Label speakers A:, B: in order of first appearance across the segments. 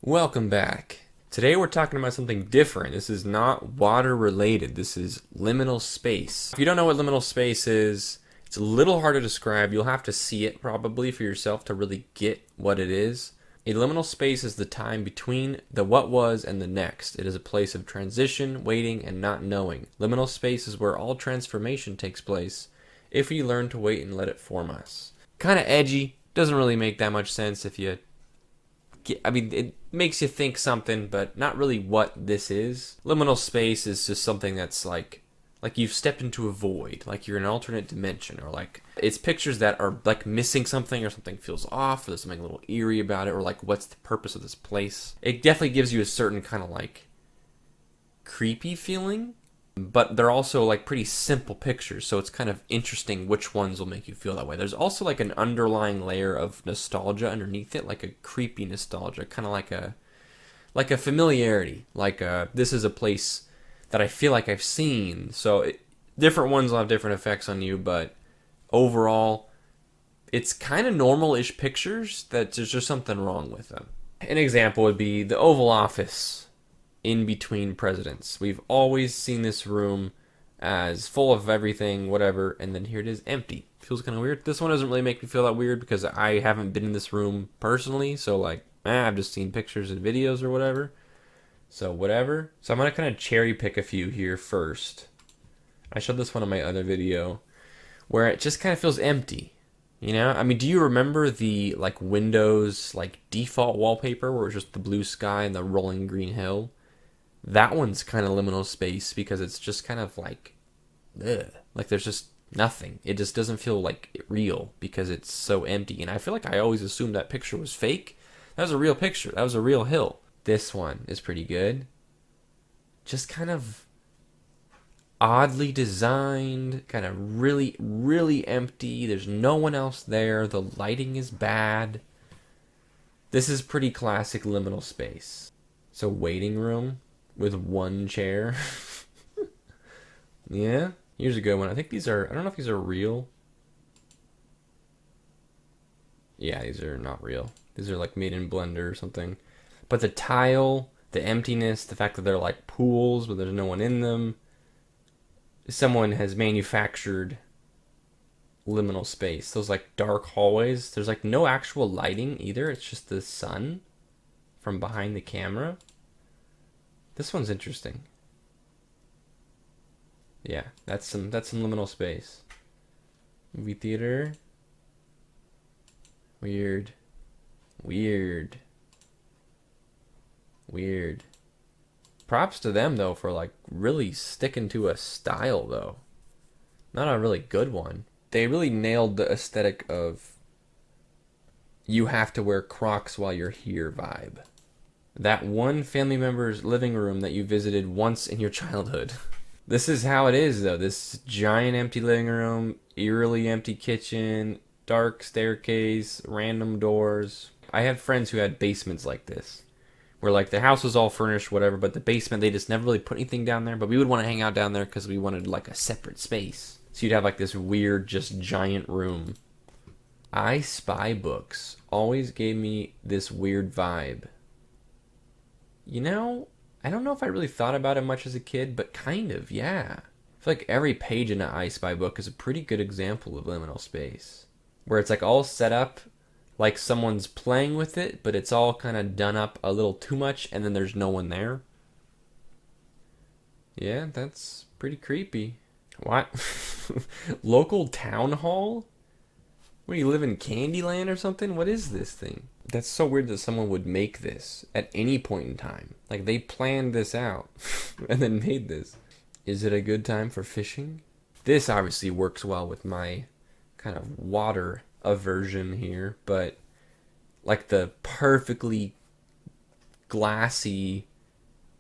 A: Welcome back. Today we're talking about something different. This is not water related. This is liminal space. If you don't know what liminal space is, it's a little hard to describe. You'll have to see it probably for yourself to really get what it is. A liminal space is the time between the what was and the next. It is a place of transition, waiting, and not knowing. Liminal space is where all transformation takes place if we learn to wait and let it form us. Kind of edgy. Doesn't really make that much sense if you... it makes you think something, but not really what this is. Liminal space is just something that's like you've stepped into a void, like you're in an alternate dimension, or like it's pictures that are like missing something, or something feels off, or there's something a little eerie about it, or like what's the purpose of this place. It definitely gives you a certain kind of like creepy feeling, but they're also like pretty simple pictures, so it's kind of interesting which ones will make you feel that way. There's also like an underlying layer of nostalgia underneath it, like a creepy nostalgia, kind of like a familiarity, like this is a place that I feel like I've seen. So different ones will have different effects on you, but overall it's kind of normal-ish pictures that there's just something wrong with them. An example would be the Oval Office in between presidents. We've always seen this room as full of everything, whatever, and then here it is empty. Feels kind of weird. This one doesn't really make me feel that weird because I haven't been in this room personally, so like, I've just seen pictures and videos or whatever. So whatever. So I'm going to kind of cherry pick a few here first. I showed this one in my other video where it just kind of feels empty. You know, I mean, do you remember the like Windows like default wallpaper where it was just the blue sky and the rolling green hill? That one's kind of liminal space because it's just kind of like, ugh. Like there's just nothing. It just doesn't feel like real because it's so empty. And I feel like I always assumed that picture was fake. That was a real picture. That was a real hill. This one is pretty good. Just kind of oddly designed, kind of really, really empty. There's no one else there. The lighting is bad. This is pretty classic liminal space. So waiting room with one chair. Yeah, here's a good one. I think these are, I don't know if these are real. Yeah, these are not real. These are like made in Blender or something. But the tile, the emptiness, the fact that they're like pools but there's no one in them. Someone has manufactured liminal space. Those like dark hallways. There's like no actual lighting either. It's just the sun from behind the camera. This one's interesting. Yeah, that's some liminal space. Movie theater. Weird. Weird. Weird. Props to them though for like really sticking to a style though. Not a really good one. They really nailed the aesthetic of you have to wear Crocs while you're here vibe. That one family member's living room that you visited once in your childhood. This is how it is though. This giant empty living room, eerily empty kitchen, dark staircase, random doors. I had friends who had basements like this. Where like the house was all furnished, whatever, but the basement, they just never really put anything down there. But we would want to hang out down there because we wanted like a separate space. So you'd have like this weird, just giant room. I Spy books always gave me this weird vibe. You know, I don't know if I really thought about it much as a kid, but kind of, yeah. I feel like every page in an I Spy book is a pretty good example of liminal space. Where it's like all set up like someone's playing with it, but it's all kind of done up a little too much, and then there's no one there. Yeah, that's pretty creepy. What? Local town hall? What, do you live in Candyland or something? What is this thing? That's so weird that someone would make this at any point in time. Like, they planned this out and then made this. Is it a good time for fishing? This obviously works well with my kind of water aversion here, but like the perfectly glassy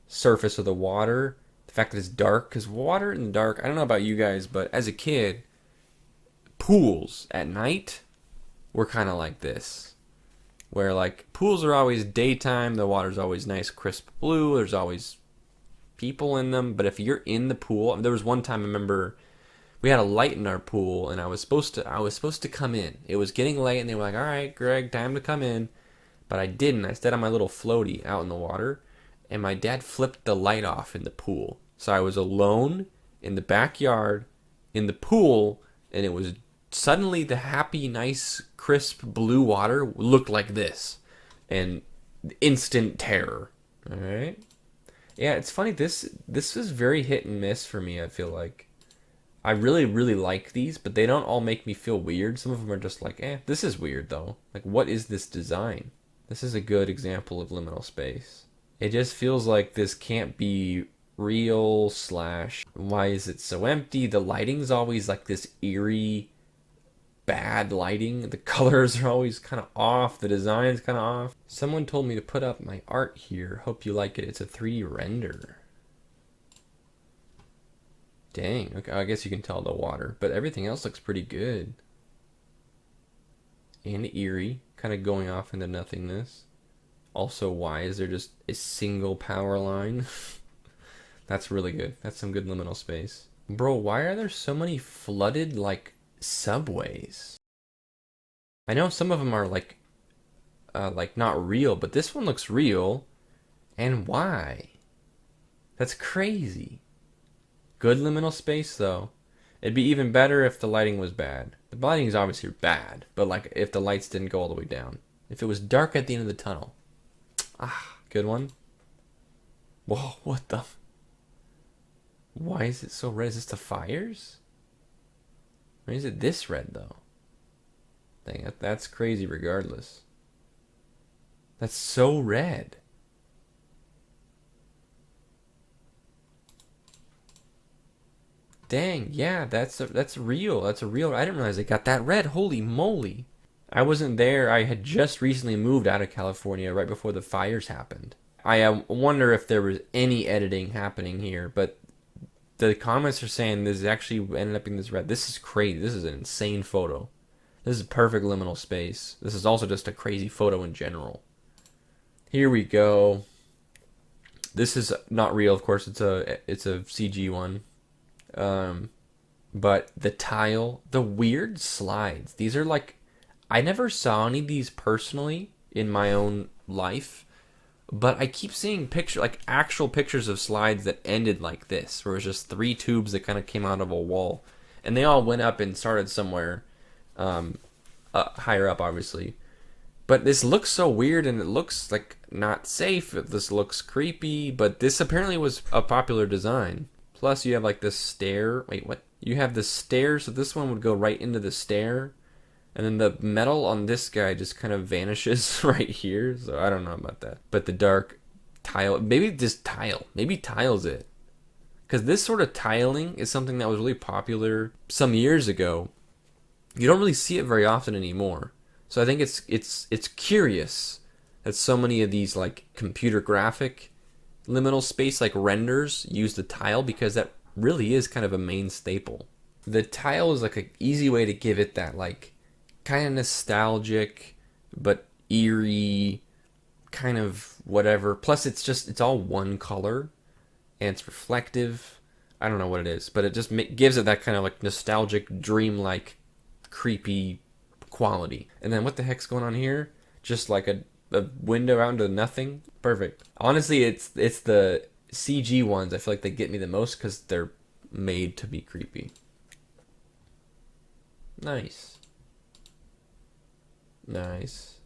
A: surface of the water, the fact that it's dark, because water in the dark, I don't know about you guys, but as a kid, pools at night were kind of like this, where like pools are always daytime, the water's always nice crisp blue, there's always people in them, but if you're in the pool, there was one time I remember we had a light in our pool, and I was supposed to come in. It was getting late, and they were like, "All right, Greg, time to come in." But I didn't. I stayed on my little floaty out in the water, and my dad flipped the light off in the pool. So I was alone in the backyard in the pool, and it was suddenly the happy, nice, crisp blue water looked like this, and instant terror. All right. Yeah, it's funny. This is very hit and miss for me. I feel like I really like these, but they don't all make me feel weird. Some of them are just like, this is weird though. Like, what is this design? This is a good example of liminal space. It just feels like this can't be real / why is it so empty? The lighting's always like this eerie, bad lighting. The colors are always kind of off. The design's kind of off. Someone told me to put up my art here. Hope you like it. It's a 3D render. Dang. Okay, I guess you can tell the water, but everything else looks pretty good. And eerie, kind of going off into nothingness. Also, why is there just a single power line? That's really good. That's some good liminal space. Bro, why are there so many flooded, like, subways? I know some of them are, like not real, but this one looks real. And why? That's crazy. Good liminal space, though. It'd be even better if the lighting was bad. The lighting is obviously bad, but, like, if the lights didn't go all the way down. If it was dark at the end of the tunnel. Ah, good one. Whoa, what the... Why is it so red? Is this the fires? Why is it this red, though? Dang, that's crazy regardless. That's so red. Dang, yeah, that's real. That's a real... I didn't realize it got that red. Holy moly. I wasn't there. I had just recently moved out of California right before the fires happened. I wonder if there was any editing happening here, but the comments are saying this actually ended up being this red. This is crazy. This is an insane photo. This is perfect liminal space. This is also just a crazy photo in general. Here we go. This is not real, of course. It's a CG one. But the tile, the weird slides. These are like, I never saw any of these personally in my own life, but I keep seeing like actual pictures of slides that ended like this, where it was just 3 tubes that kind of came out of a wall, and they all went up and started somewhere higher up, obviously. But this looks so weird, and it looks like not safe. This looks creepy, but this apparently was a popular design. Plus, you have like this stair. Wait, what? You have the stair, so this one would go right into the stair. And then the metal on this guy just kind of vanishes right here. So I don't know about that. But the dark tile, maybe this tile, maybe tiles it. Because this sort of tiling is something that was really popular some years ago. You don't really see it very often anymore. So I think it's curious that so many of these like computer graphic liminal space like renders use the tile, because that really is kind of a main staple. The tile is like an easy way to give it that like kind of nostalgic but eerie kind of whatever. Plus it's all one color and it's reflective. I don't know what it is, but it just gives it that kind of like nostalgic, dreamlike, creepy quality. And then what the heck's going on here? Just like a window out into nothing. Perfect. Honestly, it's the CG ones I feel like they get me the most because they're made to be creepy. Nice. Nice.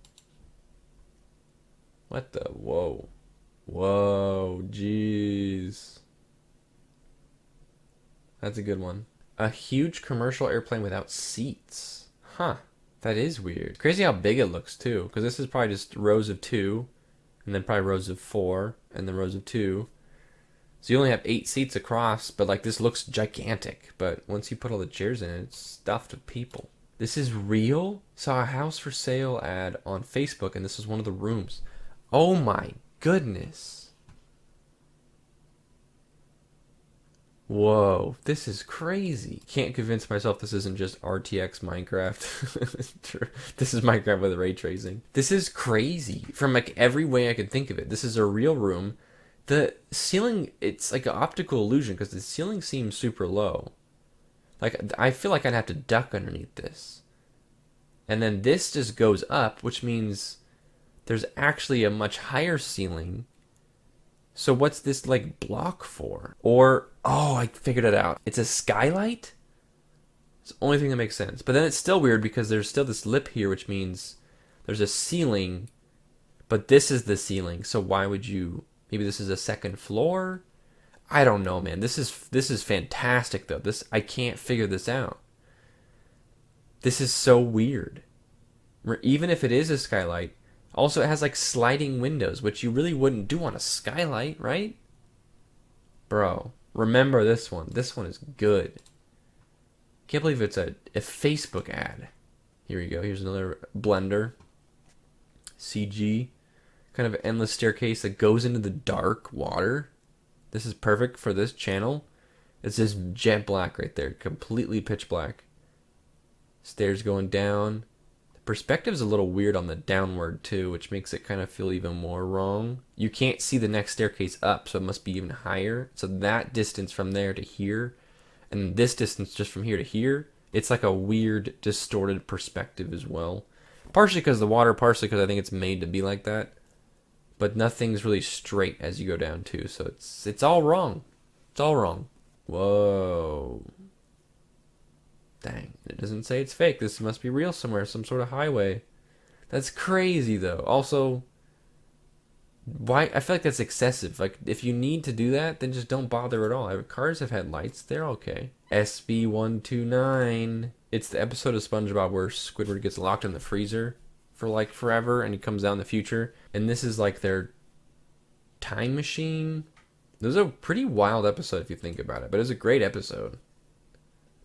A: What the? Whoa. Whoa. Jeez. That's a good one. A huge commercial airplane without seats. Huh. That is weird. Crazy how big it looks too, because this is probably just rows of 2, and then probably rows of 4, and then rows of 2. So you only have 8 seats across, but like this looks gigantic. But once you put all the chairs in it, it's stuffed with people. This is real? Saw a house for sale ad on Facebook, and this is one of the rooms. Oh my goodness. Whoa, this is crazy. Can't convince myself this isn't just RTX Minecraft. This is Minecraft with ray tracing. This is crazy from like every way I could think of it. This is a real room. The ceiling, it's like an optical illusion because the ceiling seems super low. Like, I feel like I'd have to duck underneath this. And then this just goes up, which means there's actually a much higher ceiling. So what's this like block for? Or, oh, I figured it out. It's a skylight? It's the only thing that makes sense. But then it's still weird because there's still this lip here, which means there's a ceiling, but this is the ceiling. So why would you, maybe this is a second floor? I don't know, man. This is fantastic though. I can't figure this out. This is so weird. Even if it is a skylight, also it has like sliding windows, which you really wouldn't do on a skylight, right? Bro, remember this one. This one is good. Can't believe it's a Facebook ad. Here we go. Here's another Blender. CG. Kind of endless staircase that goes into the dark water. This is perfect for this channel. It's this jet black right there. Completely pitch black. Stairs going down. The perspective's a little weird on the downward too, which makes it kind of feel even more wrong. You can't see the next staircase up, so it must be even higher. So that distance from there to here, and this distance just from here to here, it's like a weird, distorted perspective as well. Partially because of the water, partially because I think it's made to be like that. But nothing's really straight as you go down too, so it's all wrong. It's all wrong. Whoa. Dang, it doesn't say it's fake. This must be real somewhere, some sort of highway. That's crazy though. Also, why? I feel like that's excessive. Like, if you need to do that, then just don't bother at all. Cars have had lights. They're okay. SB129. It's the episode of SpongeBob where Squidward gets locked in the freezer for like forever and he comes out in the future. And this is like their time machine. This is a pretty wild episode if you think about it, but it's a great episode.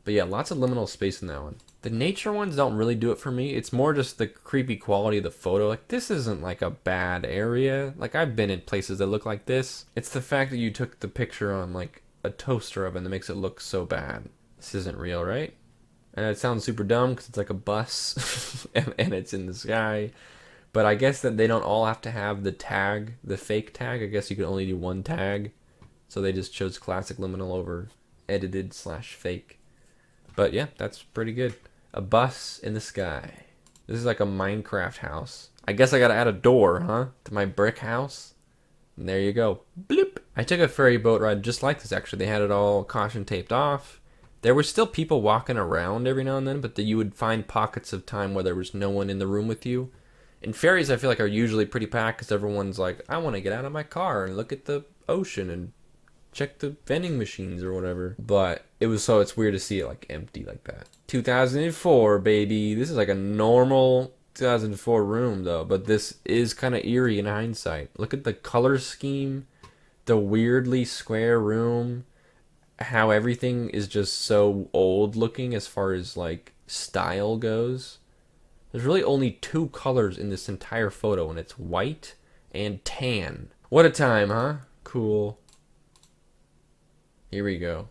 A: But yeah, lots of liminal space in that one. The nature ones don't really do it for me. It's more just the creepy quality of the photo. Like, this isn't like a bad area. Like, I've been in places that look like this. It's the fact that you took the picture on like a toaster oven that makes it look so bad. This isn't real, right? And it sounds super dumb because it's like a bus and it's in the sky. But I guess that they don't all have to have the tag, the fake tag. I guess you can only do one tag. So they just chose classic liminal over edited / fake. But yeah, that's pretty good. A bus in the sky. This is like a Minecraft house. I guess I gotta add a door, huh? To my brick house. And there you go. Bloop. I took a ferry boat ride just like this, actually. They had it all caution taped off. There were still people walking around every now and then, but you would find pockets of time where there was no one in the room with you. And ferries, I feel like, are usually pretty packed because everyone's like, I want to get out of my car and look at the ocean and check the vending machines or whatever. But it's weird to see it like empty like that. 2004, baby. This is like a normal 2004 room though, but this is kind of eerie in hindsight. Look at the color scheme, the weirdly square room, how everything is just so old looking as far as like style goes. There's really only 2 colors in this entire photo, and it's white and tan. What a time, huh? Cool. Here we go.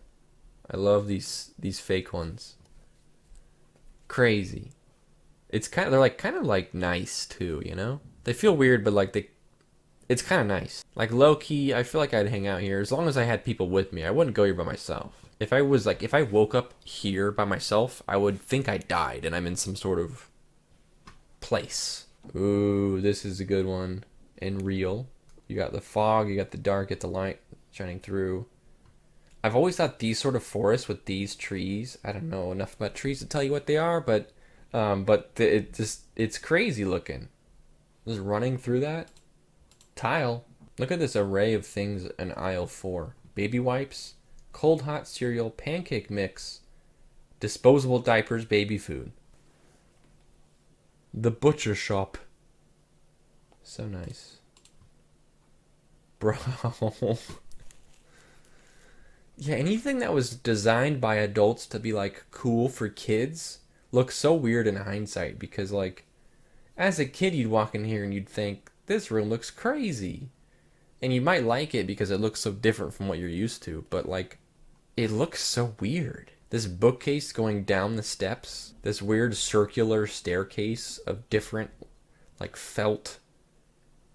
A: I love these fake ones. Crazy. They're kind of like nice too, you know? They feel weird, but like it's kind of nice. Like low key, I feel like I'd hang out here as long as I had people with me. I wouldn't go here by myself. If I woke up here by myself, I would think I died and I'm in some sort of place. Ooh, this is a good one and real. You got the fog, you got the dark, get the light shining through. I've always thought these sort of forests with these trees, I don't know enough about trees to tell you what they are, but it's crazy looking. Just running through that tile. Look at this array of things in aisle 4. Baby wipes, cold hot cereal, pancake mix, disposable diapers, baby food. The butcher shop. So nice. Bro. Yeah, anything that was designed by adults to be like cool for kids looks so weird in hindsight because like as a kid you'd walk in here and you'd think this room looks crazy. And you might like it because it looks so different from what you're used to, but like it looks so weird. This bookcase going down the steps, this weird circular staircase of different like felt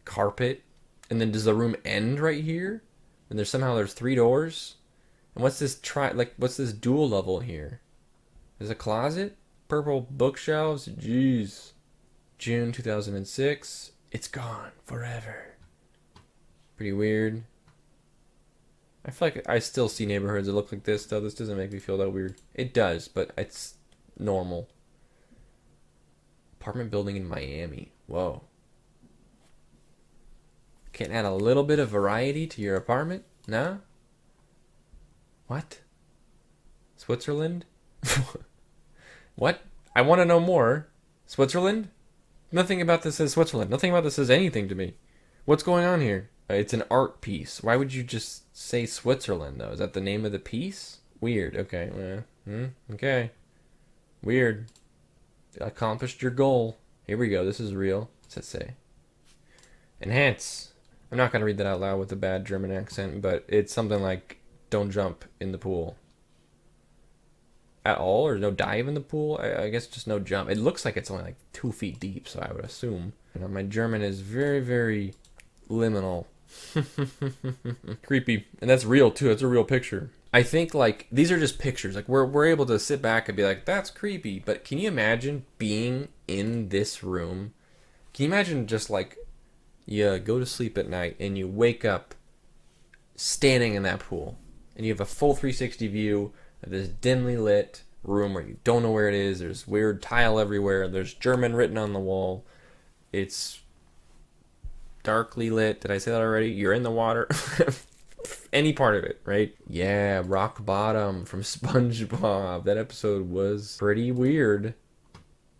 A: carpet, and then does the room end right here? And there's 3 doors? And what's this what's this dual level here? There's a closet? Purple bookshelves? Jeez. June 2006. It's gone forever. Pretty weird. I feel like I still see neighborhoods that look like this, though. This doesn't make me feel that weird. It does, but it's normal. Apartment building in Miami. Whoa. Can't add a little bit of variety to your apartment? No? What? Switzerland? What? I want to know more. Switzerland? Nothing about this says Switzerland. Nothing about this says anything to me. What's going on here? It's an art piece. Why would you just say Switzerland, though? Is that the name of the piece? Weird. Okay. Okay. Weird. Accomplished your goal. Here we go. This is real. What's that say? Enhance. I'm not going to read that out loud with a bad German accent, but it's something like, don't jump in the pool. At all? Or no dive in the pool? I guess just no jump. It looks like it's only like 2 feet deep, so I would assume. You know, my German is very, very liminal. Creepy. And that's real, too. It's a real picture. I think, like, these are just pictures. Like, we're able to sit back and be like, that's creepy. But can you imagine being in this room? Can you imagine just, like, you go to sleep at night and you wake up standing in that pool and you have a full 360 view of this dimly lit room where you don't know where it is. There's weird tile everywhere. There's German written on the wall. It's darkly lit. Did I say that already? You're in the water. Any part of it, right? Yeah, Rock Bottom from SpongeBob. That episode was pretty weird.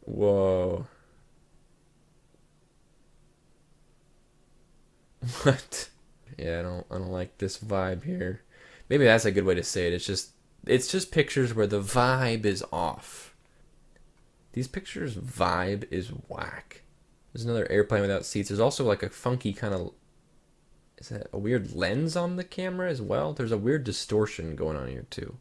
A: Whoa. What? Yeah, I don't like this vibe here. Maybe that's a good way to say it. It's just pictures where the vibe is off. These pictures' vibe is whack. There's another airplane without seats. There's also like a funky kind of, is that a weird lens on the camera as well? There's a weird distortion going on here too.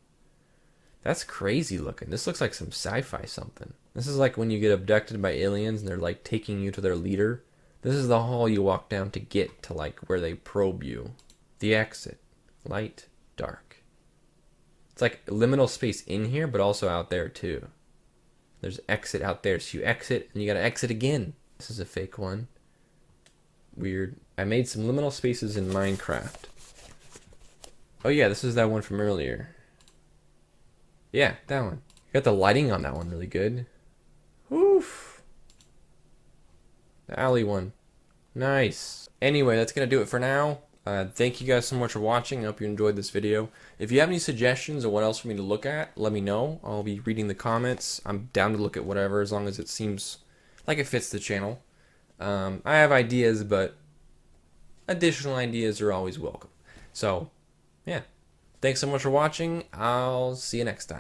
A: That's crazy looking. This looks like some sci-fi something. This is like when you get abducted by aliens and they're like taking you to their leader. This is the hall you walk down to get to like where they probe you. The exit. Light, dark. It's like liminal space in here, but also out there too. There's exit out there. So you exit and you gotta exit again. This is a fake one. Weird. I made some liminal spaces in Minecraft. Oh yeah, this is that one from earlier. Yeah, that one. Got the lighting on that one really good. Oof. The alley one. Nice. Anyway, that's going to do it for now. Thank you guys so much for watching. I hope you enjoyed this video. If you have any suggestions of what else for me to look at, let me know. I'll be reading the comments. I'm down to look at whatever as long as it seems like it fits the channel. I have ideas, but additional ideas are always welcome. So, yeah. Thanks so much for watching. I'll see you next time.